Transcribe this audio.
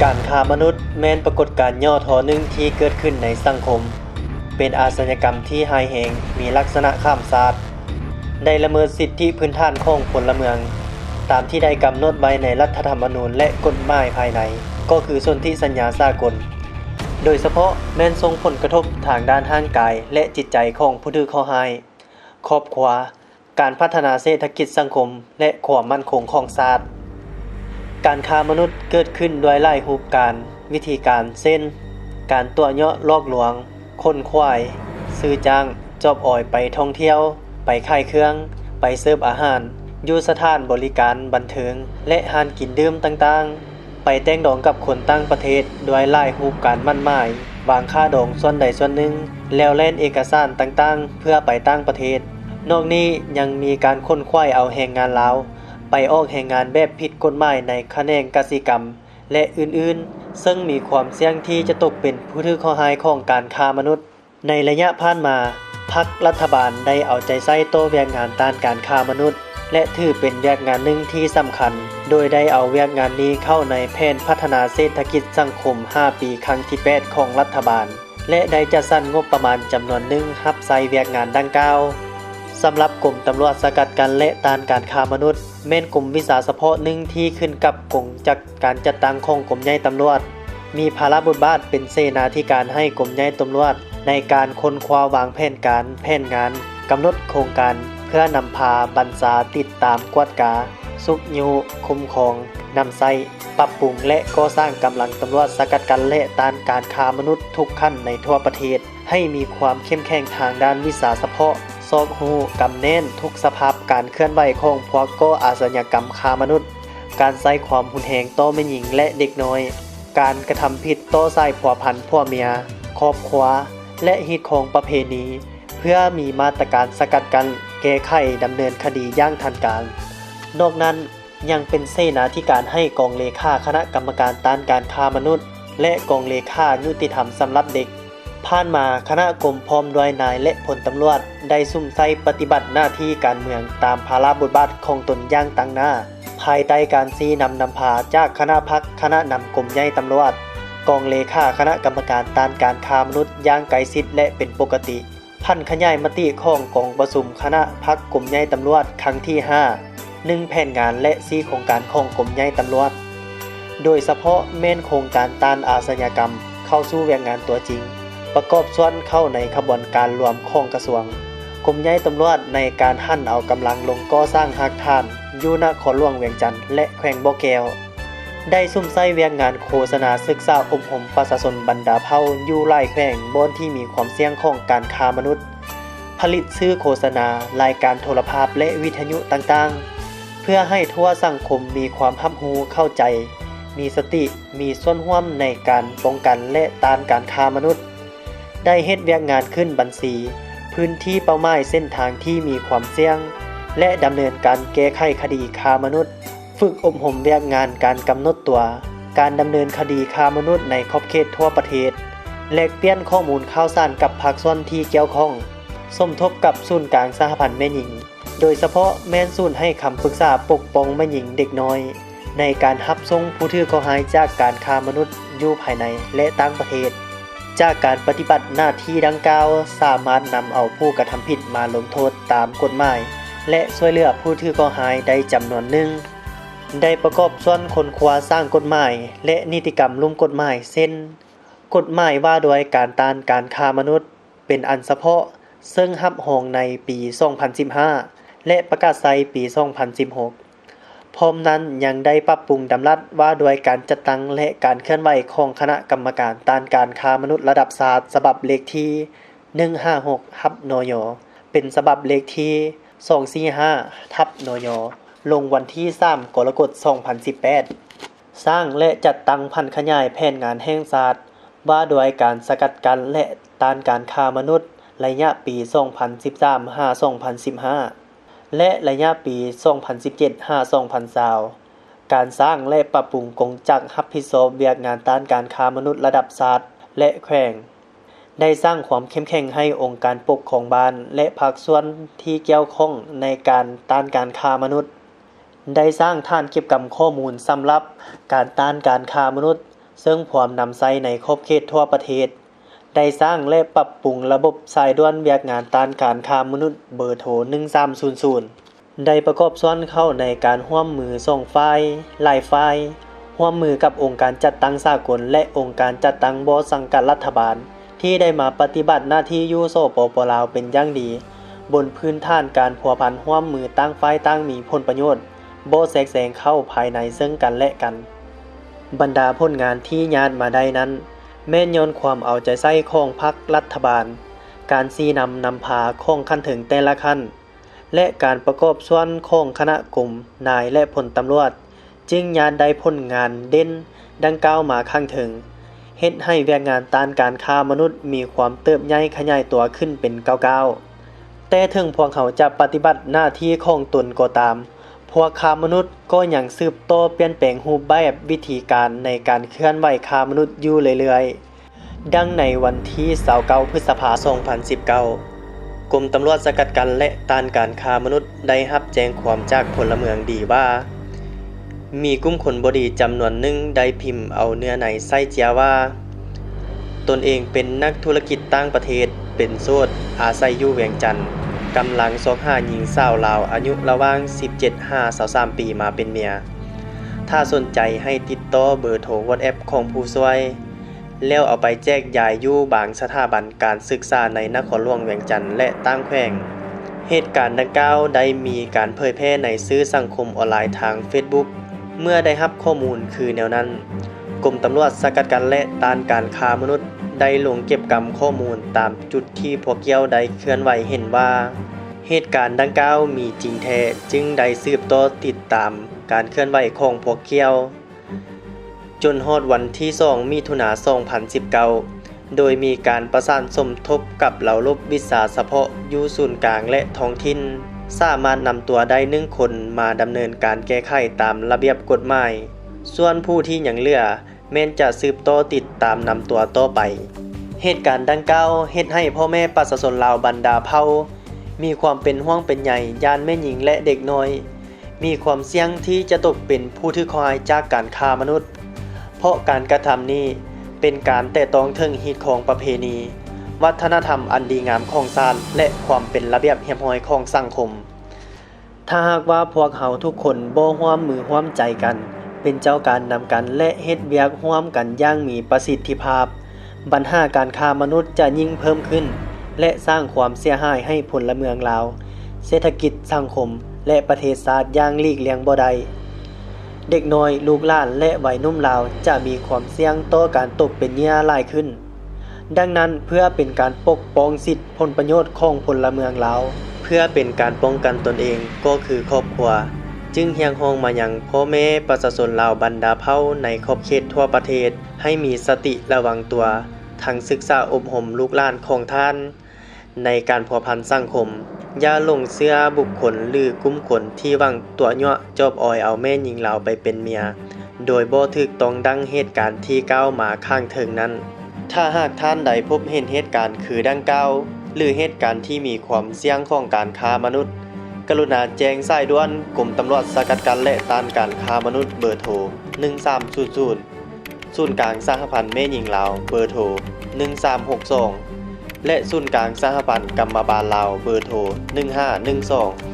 การค้ามนุษย์แม่นปรากฏการณ์ย่อท้อหนึ่งที่เกิดขึ้นในสังคมเป็นอาชญากรรมที่ร้ายแรงมีลักษณะข้ามชาติได้ละเมิดสิทธิพื้นฐานของพลเมืองตามที่ได้กำหนดไว้ในรัฐธรรมนูญและกฎหมายภายในก็คือสนธิสัญญาสากลโดยเฉพาะแม่นส่งผลกระทบทางด้านร่างกายและจิตใจของผู้ถูกข้อหาครอบครัวการพัฒนาเศรษฐกิจสังคมและความมั่นคงของชาติการค้ามนุษย์เกิดขึ้นด้วยหลายรูปการวิธีการเช่นการตัวเยาะลอกลวงค้นควายซื้อจ้างจอบอ้อยไปท่องเที่ยวไปขายเครื่องไปเสิร์ฟอาหารอยู่สถานบริการบันเทิงและห้านกินดื่มต่างๆไปแต่งดองกับคนต่างประเทศด้วยหลายรูปการมั่นหมายวางค่าดองส่วนใดส่วนหนึ่งแล้วแล่นเอกสารต่างๆเพื่อไปต่างประเทศนอกนี้ยังมีการค้นคว้าเอาแรงงานลาวไปออกแรงงานแบบผิดกฎหมายในแขนงกสิกรรมและอื่นๆซึ่งมีความเสี่ยงที่จะตกเป็นผู้ถูกข้อหาของการค้ามนุษย์ในระยะผ่านมาพรรครัฐบาลได้เอาใจใส่โต้เวียกงานต้านการค้ามนุษย์และถือเป็นเวียกงานหนึ่งที่สำคัญโดยได้เอาเวียกงานนี้เข้าในแผนพัฒนาเศรษฐกิจสังคม5ปีครั้งที่8ของรัฐบาลและได้จัดสรรงบประมาณจำนวนหนึ่งรับใช้เวียกงานดังกล่าวสำหรับกรมตำรวจสกัดกั้นและต้านการค้ามนุษย์แม่นกรมวิสาเฉพาะหนึ่งที่ขึ้นกับกงจากการจัดตั้งของกรมใหญ่ตำรวจมีภาระบทบาทเป็นเสนาธิการให้กรมใหญ่ตำรวจในการค้นคว้าวางแผนการแผนงานกำหนดโครงการเพื่อนำพาบรรษาติดตามกวดกาสุกยูคุ้มครองนำใส่ปรับปรุงและก่อสร้างกำลังตำรวจสกัดกั้นและต้านการค้ามนุษย์ทุกขั้นในทั่วประเทศให้มีความเข้มแข็งทางด้านวิสาเฉพาะซอกฮู้กำแน่นทุกสภาพการเคลื่อนไหวของพวกก่ออาชญากรรมค้ามนุษย์การใช้ความหุนแหงต่อแม่หญิงและเด็กน้อยการกระทำผิดต่อสายผัวพันผัวเมียครอบครัวและฮีตของประเพณีเพื่อมีมาตรการสกัดกั้นแก้ไขดำเนินคดีอย่างทันการนอกนั้นยังเป็นเสนาธิการให้กองเลขาคณะกรรมการต้านการค้ามนุษย์และกองเลขายุติธรรมสำหรับเด็กผ่านมาคณะกรมพร้อมด้วยนายและพลตำรวจได้ซุ่มใส่ปฏิบัติหน้าที่การเมืองตามภาระบทบาทของตนอย่างตั้งหน้าภายใต้การชี้นำพาจากคณะพรรคคณะนำกรมใหญ่ตำรวจกองเลขาคณะกรรมการต้านการค้ามนุษย์อย่างใกล้ชิดและเป็นปกติพันขยายมติของกองประชุมคณะพรรคกรมใหญ่ตำรวจครั้งที่1แผนงานและ4โครงการของกรมใหญ่ตำรวจโดยเฉพาะแม่นโครงการต้านอาชญากรรมเข้าสู่เวียกงานตัวจริงประกอบส่วนเข้าในขบวนการรวมของกระทรวงกรมใหญ่ตำรวจในการหั่นเอากำลังลงก่อสร้างหักฐานอยู่นครหลวงเวียงจันทน์และแขวงบ่อแก้วได้ซุ่มใส่เวียกงานโฆษณาศึกษาอบรมประชาชนบรรดาเผ่าอยู่หลายแขวงบนที่มีความเสี่ยงของการค้ามนุษย์ผลิตชื่อโฆษณารายการโทรภาพและวิทยุต่างๆเพื่อให้ทั่วสังคมมีความรับรู้เข้าใจมีสติมีส่วนร่วมในการป้องกันและต้านการค้ามนุษย์ได้เฮ็ดเวียกงานขึ้นบัญชีพื้นที่เป้าหมายเส้นทางที่มีความเสี่ยงและดำเนินการแก้ไขคดีค้ามนุษย์ฝึกอบรมเวียกงานการกำหนดตัวการดำเนินคดีค้ามนุษย์ในขอบเขตทั่วประเทศแลกเปลี่ยนข้อมูลข่าวสารกับภาคส่วนที่เกี่ยวข้องสมทบกับศูนย์กลางสหพันธ์แม่หญิงโดยเฉพาะแม่นศูนย์ให้คำปรึกษาปกป้องแม่หญิงเด็กน้อยในการรับส่งผู้ถูกข้อหาจากการค้ามนุษย์อยู่ภายในและต่างประเทศจากการปฏิบัติหน้าที่ดังกล่าวสามารถนำเอาผู้กระทำผิดมาลงโทษตามกฎหมายและช่วยเหลือผู้ถูกข้อหาได้จำนวนหนึ่งได้ประกอบส่วนค้นคว้าสร้างกฎหมายและนิติกรรมลุ่มกฎหมายเช่นกฎหมายว่าด้วยการต้านการค้ามนุษย์เป็นอันเฉพาะซึ่งรับรองในปี 2015 และประกาศใช้ปี 2016 พร้อมนั้นยังได้ปรับปรุงดำรัสว่าด้วยการจัดตั้งและการเคลื่อนไหวของคณะกรรมการต้านการค้ามนุษย์ระดับชาติฉบับเลขที่156/นย.เป็นฉบับเลขที่245/นย.ลงวันที่3กรกฎาคม 2018 สร้างและจัดตั้งพันขยายแผนงานแห่งชาติว่าด้วยการสกัดกั้นและต้านการค้ามนุษย์ระยะปี 2013-2015 และระยะปี 2017-2020 การสร้างและปรับปรุงกงจักรรับผิดชอบเวียกงานต้านการค้ามนุษย์ระดับชาติและแขวงได้สร้างความเข้มแข็งให้องค์การปกครองบ้านและภาคส่วนที่เกี่ยวข้องในการต้านการค้ามนุษย์ได้สร้างฐานเก็บกำข้อมูลสำหรับการต้านการค้ามนุษย์ ซึ่งพร้อมนำใช้ในครบเขตทั่วประเทศได้สร้างและปรับปรุงระบบสายด่วนเวียกงานต้านการค้ามนุษย์เบอร์โทร1300ได้ประกอบส่วนเข้าในการร่วมมือ2ฝ่ายหลายฝ่ายร่วมมือกับองค์การจัดตั้งสากลและองค์การจัดตั้งบ่สังกัดรัฐบาลที่ได้มาปฏิบัติหน้าที่อยู่สปป.ลาวเป็นอย่างดีบนพื้นฐานการพัวพันร่วมมือตั้งฝ่ายตั้งมีผลประโยชน์บ่แทรกแซงเข้าภายในซึ่งกันและกันบรรดาผลงานที่ญาติมาได้นั้นแม่นย้อนความเอาใจใส่ของพรรครัฐบาลการซี้นำพาของขั้นถึงแต่ละขั้นและการประกอบส่วนของคณะกลุ่มนายและพลตำรวจจึงญาติได้ผลงานเด่นดังกล่าวมาข้างถึงเฮ็ดให้แรงงานต้านการค้ามนุษย์มีความเติบใหญ่ขยายตัวขึ้นเป็นก้าวๆแต่ถึงพวกเขาจะปฏิบัติหน้าที่ของตนก็ตามพวกค้ามนุษย์ก็ยังสืบโตเปลี่ยนแปลงรูปแบบวิธีการในการเคลื่อนไหวค้ามนุษย์อยู่เรื่อยๆดังในวันที่29พฤษภาคม 2019 กรมตำรวจสกัดกั้นและต้านการค้ามนุษย์ได้รับแจ้งความจากพลเมืองดีว่ามีกลุ่มคนบ่ดีจำนวนหนึ่งได้พิมพ์เอาเนื้อในใส่เจียว่าตนเองเป็นนักธุรกิจต่างประเทศเป็นโสดอาศัยอยู่เวียงจันทน์กำลังซอกหาหญิงสาวลาวอายุระหว่าง 17-23 ปีมาเป็นเมียถ้าสนใจให้ติดต่อเบอร์โทร WhatsApp ของผู้ช่วยแล้วเอาไปแจกจ่ายอยู่บางสถาบันการศึกษาในนครหลวงเวียงจันทน์และต่างแขวงเหตุการณ์ดังกล่าวได้มีการเผยแพร่ในสื่อสังคมออนไลน์ทาง Facebook เมื่อได้รับข้อมูลคือแนวนั้นกรมตำรวจสกัดกั้นและต้านการค้ามนุษย์ได้ลงเก็บกำข้อมูลตามจุดที่พวกเกี่ยวได้เคลื่อนไหวเห็นว่าเหตุการณ์ดังกล่าวมีจริงแท้จึงได้สืบต่อติดตามการเคลื่อนไหวของพวกเกี่ยวจนฮอดวันที่2มิถุนายน 2019โดยมีการประสานสมทบกับเหล่ารบวิสาเฉพาะอยู่ศูนย์กลางและท้องถิ่นสามารถนำตัวได้1คนมาดำเนินการแก้ไขตามระเบียบกฎหมายส่วนผู้ที่ยังเหลือแม้นจะสืบต่อติดตามนำตัวต่อไปเหตุการณ์ดังกล่าวเฮ็ดให้พ่อแม่ประชาชนลาวบรรดาเผ่ามีความเป็นห่วงเป็นใยย่านแม่หญิงและเด็กน้อยมีความเสี่ยงที่จะตกเป็นผู้ถูกข่มขืนจากการค้ามนุษย์เพราะการกระทำนี้เป็นการแตะต้องถึงฮีตของประเพณีวัฒนธรรมอันดีงามของชาติและความเป็นระเบียบเรียบร้อยของสังคมถ้าหากว่าพวกเขาทุกคนบ่ร่วมมือร่วมใจกันเป็นเจ้าการนำกันและเฮ็ดเวียกร่วมกันอย่างมีประสิทธิภาพปัญหาการค้ามนุษย์จะยิ่งเพิ่มขึ้นและสร้างความเสียหายให้พลเมืองลาวเศรษฐกิจสังคมและประเทศชาติอย่างหลีกเลี่ยงบ่ได้เด็กน้อยลูกหลานและวัยหนุ่มลาวจะมีความเสี่ยงต่อการตกเป็นเหยื่อหลายขึ้นดังนั้นเพื่อเป็นการปกป้องสิทธิผลประโยชน์ของพลเมืองลาวเพื่อเป็นการป้องกันตนเองก็คือครอบครัวจึงเรียกร้องมายังพ่อแม่ประชาชนลาวบรรดาเผ่าในขอบเขตทั่วประเทศให้มีสติระวังตัวทั้งศึกษาอบรมลูกหลานของท่านในการพัวพันสังคมอย่าหลงเชื่อบุคคลหรือกลุ่มคนที่หวังตัวเนาะจอบออยเอาแม่หญิงลาวไปเป็นเมียโดยบ่ถูกต้องดังเหตุการณ์ที่ก้าวมาข้างถึงนั้นถ้าหากท่านใดพบเห็นเหตุการณ์คือดังกล่าวหรือเหตุการณ์ที่มีความเสี่ยงของการค้ามนุษย์กรุณาแจ้งสายด่วนกรมตำรวจสกัดกั้นและต้านการค้ามนุษย์เบอร์โทร1300ศูนย์กลางสหพันธ์แม่หญิงลาวเบอร์โทร1362และศูนย์กลางสหพันธ์กรรมบาลลาวเบอร์โทร1512